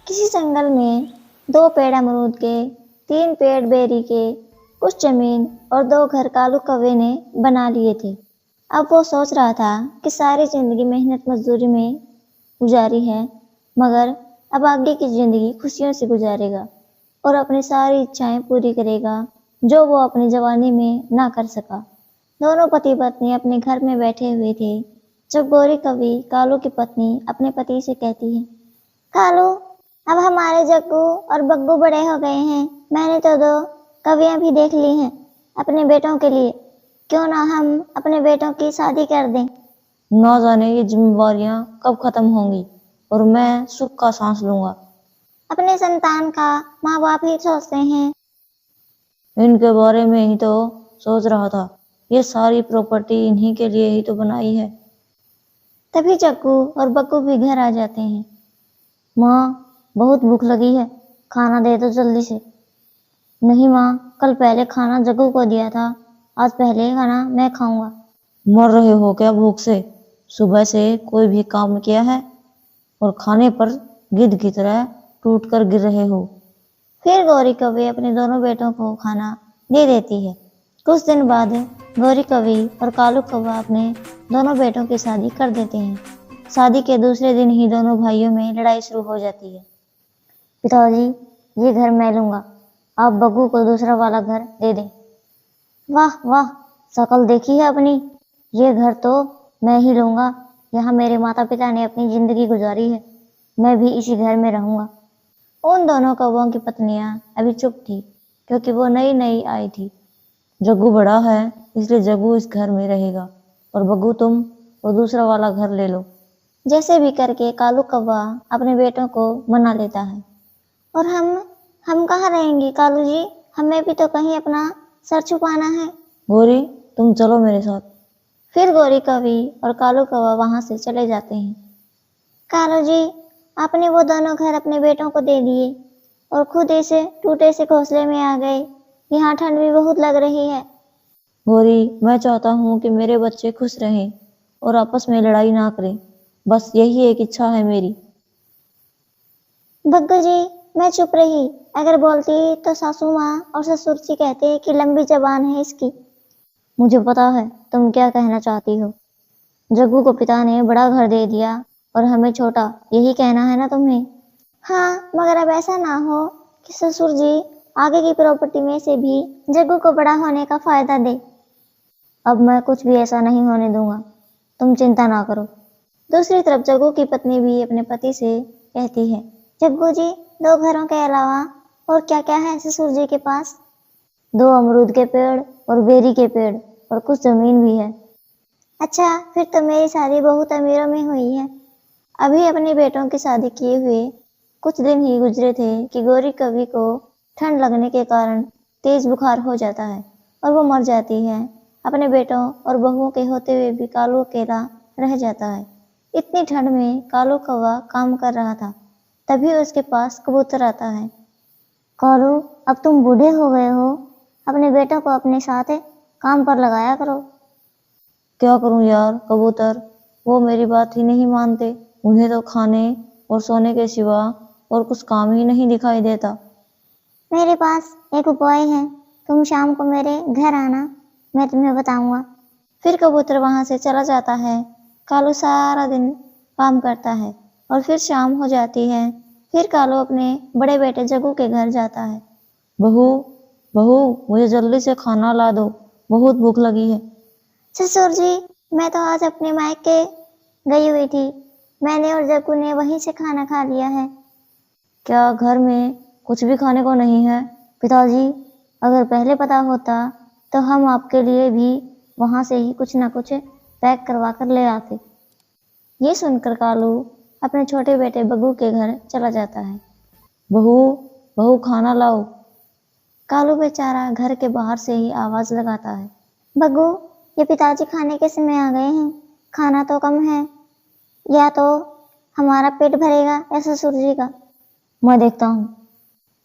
किसी जंगल में 2 पेड़ अमरूद के, 3 पेड़ बेरी के, कुछ जमीन और 2 घर कालू कौवे ने बना लिए थे। अब वो सोच रहा था कि सारी जिंदगी मेहनत मजदूरी में गुजारी है, मगर अब आगे की जिंदगी खुशियों से गुजारेगा और अपनी सारी इच्छाएं पूरी करेगा जो वो अपनी जवानी में ना कर सका। दोनों पति पत्नी अपने घर में बैठे हुए थे जब गोरी कौवी कालू की पत्नी अपने पति से कहती है, कालू, अब हमारे जग्गू और बग्गू बड़े हो गए हैं। मैंने तो 2 कवियां भी देख ली हैं अपने बेटों के लिए। क्यों ना हम अपने बेटों की शादी कर दें। ना जाने ये जिम्मेवारियां कब खत्म होंगी और मैं सुख का सांस लूंगा। अपने संतान का माँ बाप ही सोचते हैं। इनके बारे में ही तो सोच रहा था। ये सारी प्रॉपर्टी इन्हीं के लिए ही तो बनाई है। तभी जग्गू और बग्गू भी घर आ जाते हैं। माँ, बहुत भूख लगी है, खाना दे दो जल्दी से। नहीं माँ, कल पहले खाना जग्गू को दिया था, आज पहले खाना मैं खाऊंगा। मर रहे हो क्या भूख से? सुबह से कोई भी काम किया है और खाने पर गिद्ध की तरह टूट कर गिर रहे हो। फिर गौरी कौवी अपने दोनों बेटों को खाना दे देती है। कुछ दिन बाद गौरी कौवी और कालू कौवा अपने दोनों बेटों की शादी कर देते हैं। शादी के दूसरे दिन ही दोनों भाइयों में लड़ाई शुरू हो जाती है। पिताजी, ये घर मैं लूंगा, आप बग्गू को दूसरा वाला घर दे दें। वाह वाह, शकल देखी है अपनी। ये घर तो मैं ही लूंगा। यहाँ मेरे माता पिता ने अपनी जिंदगी गुजारी है, मैं भी इसी घर में रहूंगा। उन दोनों कौवों की पत्नियां अभी चुप थी क्योंकि वो नई नई आई थी। जग्गू बड़ा है इसलिए जग्गू इस घर में रहेगा और बग्गू तुम वो दूसरा वाला घर ले लो। जैसे भी करके कालू कौवा अपने बेटों को मना लेता है। और हम कहाँ रहेंगे कालू जी? हमें भी तो कहीं अपना सर छुपाना है। गोरी, तुम चलो मेरे साथ। फिर गौरी कौवी और कालू कौवा वहां से चले जाते हैं। कालू जी, आपने वो दोनों घर अपने बेटों को दे दिए और खुद ऐसे टूटे से घोंसले में आ गए। यहाँ ठंड भी बहुत लग रही है। गोरी, मैं चाहता हूँ कि मेरे बच्चे खुश रहें और आपस में लड़ाई ना करें। बस यही एक इच्छा है मेरी। बग्गू जी, मैं चुप रही। अगर बोलती तो सासू माँ और ससुर जी कहते कि लंबी जबान है इसकी। मुझे पता है तुम क्या कहना चाहती हो। जग्गू को पिता ने बड़ा घर दे दिया और हमें छोटा, यही कहना है ना तुम्हें? हाँ, मगर अब ऐसा ना हो कि ससुर जी आगे की प्रॉपर्टी में से भी जग्गू को बड़ा होने का फायदा दे। अब मैं कुछ भी ऐसा नहीं होने दूंगा, तुम चिंता ना करो। दूसरी तरफ जग्गू की पत्नी भी अपने पति से कहती है, जग्गू जी, 2 घरों के अलावा और क्या क्या है ससुर जी के पास? 2 अमरूद के पेड़ और बेरी के पेड़ और कुछ जमीन भी है। अच्छा, फिर तो मेरी शादी बहुत अमीरों में हुई है। अभी अपने बेटों की शादी किए हुए कुछ दिन ही गुजरे थे कि गौरी कवि को ठंड लगने के कारण तेज बुखार हो जाता है और वो मर जाती है। अपने बेटों और बहुओं के होते हुए भी कालू अकेला रह जाता है। इतनी ठंड में कालू कौवा काम कर रहा था, तभी उसके पास कबूतर आता है। कालू, अब तुम बूढ़े हो गए हो, अपने बेटों को अपने साथ काम पर लगाया करो। क्या करूं यार कबूतर, वो मेरी बात ही नहीं मानते। उन्हें तो खाने और सोने के सिवा और कुछ काम ही नहीं दिखाई देता। मेरे पास एक उपाय है, तुम शाम को मेरे घर आना, मैं तुम्हें बताऊंगा। फिर कबूतर वहां से चला जाता है। कालू सारा दिन काम करता है और फिर शाम हो जाती है। फिर कालू अपने बड़े बेटे जग्गू के घर जाता है। बहू, बहू, मुझे जल्दी से खाना ला दो, बहुत भूख लगी है। ससुर जी, मैं तो आज अपने मायके गई हुई थी। मैंने और जग्गू ने वहीं से खाना खा लिया है। क्या घर में कुछ भी खाने को नहीं है? पिताजी, अगर पहले पता होता तो हम आपके लिए भी वहां से ही कुछ ना कुछ पैक करवा कर ले आते। ये सुनकर कालू अपने छोटे बेटे बग्गू के घर चला जाता है। बहू, बहू, खाना लाओ। कालू बेचारा घर के बाहर से ही आवाज लगाता है, बग्गू, ये पिताजी खाने के समय आ गए हैं। खाना तो कम है, या तो हमारा पेट भरेगा या ससुर जी का। मैं देखता हूँ।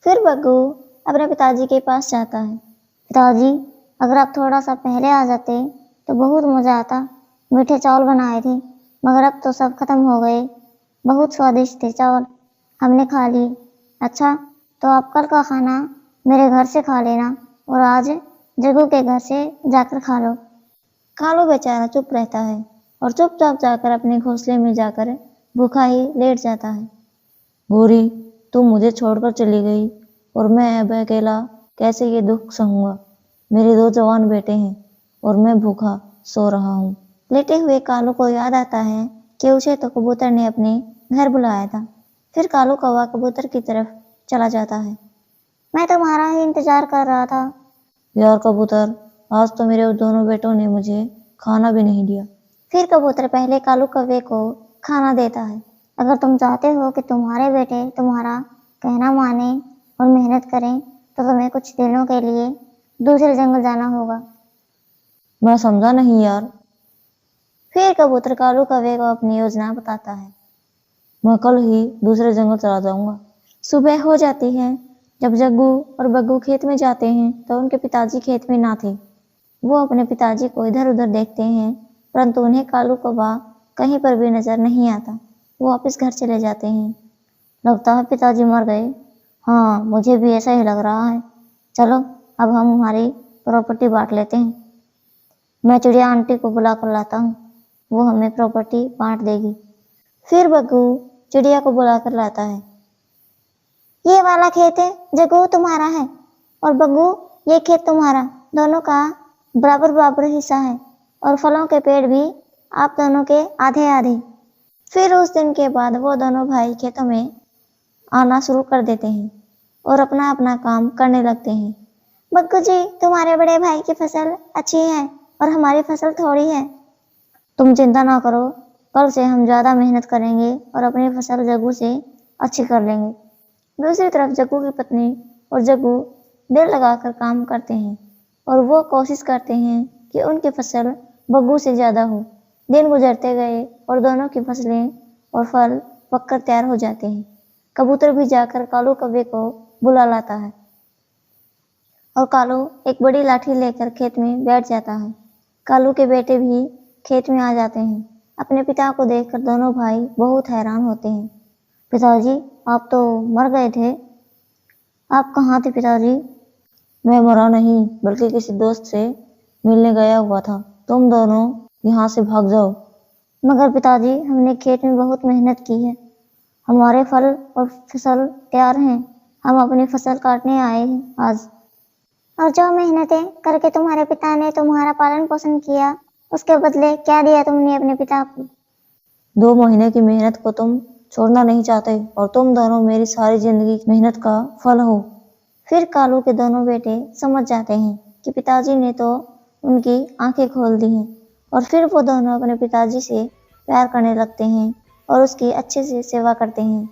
फिर बग्गू अपने पिताजी के पास जाता है। पिताजी, अगर आप थोड़ा सा पहले आ जाते तो बहुत मजा आता। मीठे चावल बनाए थे, मगर अब तो सब खत्म हो गए। बहुत स्वादिष्ट थे चावल, हमने खा ली। अच्छा, तो आप कल का खाना मेरे घर से खा लेना और आज जग्गू के घर से जाकर खा लो। कालू बेचारा चुप रहता है और चुपचाप जाकर अपने घोंसले में जाकर भूखा ही लेट जाता है। भूरी, तुम मुझे छोड़कर चली गई और मैं अब अकेला कैसे ये दुख सहूंगा। मेरे 2 जवान बेटे हैं और मैं भूखा सो रहा हूँ। लेटे हुए कालू को याद आता है कि उसे तो कबूतर ने अपने घर बुलाया था। फिर कालू कौवा कबूतर की तरफ चला जाता है। मैं तुम्हारा ही इंतजार कर रहा था। यार कबूतर, आज तो मेरे दोनों बेटों ने मुझे खाना भी नहीं दिया। फिर कबूतर पहले कालू कौवे को खाना देता है। अगर तुम चाहते हो कि तुम्हारे बेटे तुम्हारा कहना माने और मेहनत करें तो तुम्हें कुछ दिनों के लिए दूसरे जंगल जाना होगा। मैं समझा नहीं यार। फिर कबूतर कालू कौवे को अपनी योजना बताता है। मैं कल ही दूसरे जंगल चला जाऊंगा। सुबह हो जाती है। जब जग्गू और बग्गू खेत में जाते हैं तो उनके पिताजी खेत में ना थे। वो अपने पिताजी को इधर उधर देखते हैं, परंतु उन्हें कालू कौवा कहीं पर भी नजर नहीं आता। वो वापस घर चले जाते हैं। लगता है पिताजी मर गए। हाँ, मुझे भी ऐसा ही लग रहा है। चलो, अब हम हमारी प्रॉपर्टी बांट लेते हैं। मैं चिड़िया आंटी को बुला कर लाता हूँ, वो हमें प्रॉपर्टी बांट देगी। फिर बग्गू चिड़िया को बुला कर लाता है। ये वाला खेत है जग्गू तुम्हारा है और बग्गू ये खेत तुम्हारा, दोनों का बराबर बराबर हिस्सा है और फलों के पेड़ भी आप दोनों के आधे आधे। फिर उस दिन के बाद वो दोनों भाई खेतों में आना शुरू कर देते हैं और अपना अपना काम करने लगते हैं। बग्गू जी, तुम्हारे बड़े भाई की फसल अच्छी है और हमारी फसल थोड़ी है। तुम चिंता ना करो, कल से हम ज्यादा मेहनत करेंगे और अपनी फसल जग्गू से अच्छी कर लेंगे। दूसरी तरफ जग्गू की पत्नी और जग्गू दिल लगाकर काम करते हैं और वो कोशिश करते हैं कि उनकी फसल बग्गू से ज्यादा हो। दिन गुजरते गए और दोनों की फसलें और फल पककर तैयार हो जाते हैं। कबूतर भी जाकर कालू कौवे को बुला लाता है और कालू एक बड़ी लाठी लेकर खेत में बैठ जाता है। कालू के बेटे भी खेत में आ जाते हैं। अपने पिता को देखकर दोनों भाई बहुत हैरान होते हैं। पिताजी, आप तो मर गए थे। आप कहाँ थे पिताजी? मैं मरा नहीं, बल्कि किसी दोस्त से मिलने गया हुआ था। तुम दोनों यहाँ से भाग जाओ। मगर पिताजी, हमने खेत में बहुत मेहनत की है। हमारे फल और फसल तैयार हैं। हम अपनी फसल काटने आए हैं आज। और जो मेहनतें करके तुम्हारे पिता ने तुम्हारा पालन पोषण किया, उसके बदले क्या दिया तुमने अपने पिता को? 2 महीने की मेहनत को तुम छोड़ना नहीं चाहते और तुम दोनों मेरी सारी जिंदगी मेहनत का फल हो। फिर कालू के दोनों बेटे समझ जाते हैं कि पिताजी ने तो उनकी आंखें खोल दी हैं और फिर वो दोनों अपने पिताजी से प्यार करने लगते हैं और उसकी अच्छे से सेवा करते हैं।